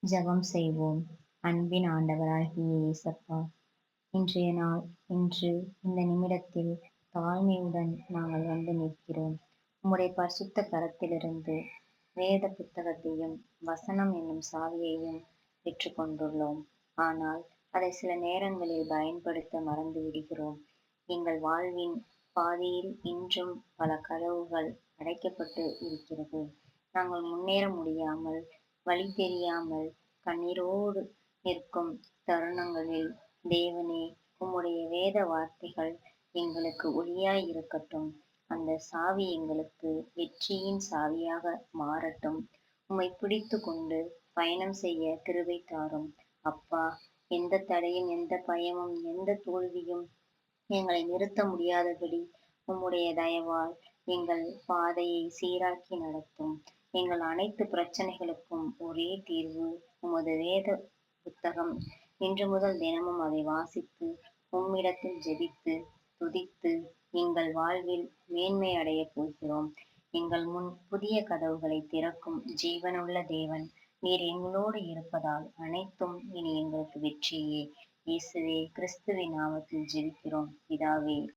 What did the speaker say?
ஜெபம் செய்வோம். அன்பின் ஆண்டவராகிய இயேசப்பா, இன்றைய நாள் இன்று இந்த நிமிடத்தில் தாழ்மையுடன் நாங்கள் வந்து நிற்கிறோம். உம்முடைய பரிசுத்த கரத்திலிருந்து வேத புத்தகத்தையும் வசனம் என்னும் சாவியையும் பெற்றுக்கொண்டுள்ளோம். ஆனால் அதை சில நேரங்களில் பயன்படுத்த மறந்து விடுகிறோம். எங்கள் வாழ்வின் பாதையில் இன்றும் பல கதவுகள் அடைக்கப்பட்டு இருக்கிறது. நாங்கள் முன்னேற முடியாமல், வழி தெரியாமல் கண்ணீரோடு நிற்கும் தருணங்களில் தேவனே, உம்முடைய வேத வார்த்தைகள் எங்களுக்கு ஒளியாய் இருக்கட்டும். அந்த சாவி எங்களுக்கு வெற்றியின் சாவியாக மாறட்டும். உம்மை பிடித்து கொண்டு பயணம் செய்ய கிருபை தாரும். அப்பா, எந்த தடையும், எந்த பயமும், எந்த தோல்வியும் எங்களை நிறுத்த முடியாதபடி உம்முடைய தயவால் எங்கள் பாதையை சீராக்கி நடத்தும். எங்கள் அனைத்து பிரச்சனைகளுக்கும் ஒரே தீர்வு உமது வேத புத்தகம். இன்று முதல் தினமும் அதை வாசித்து, உம்மிடத்தில் ஜெபித்து, துதித்து, எங்கள் வாழ்வில் மேன்மை அடையப் போகிறோம். எங்கள் முன் புதிய கதவுகளை திறக்கும் ஜீவனுள்ள தேவன் நீர் எங்களோடு இருப்பதால் அனைத்தும் இனி எங்களுக்கு வெற்றியே. இயேசுவே கிறிஸ்துவின் நாமத்தில் ஜெபிக்கிறோம் பிதாவே.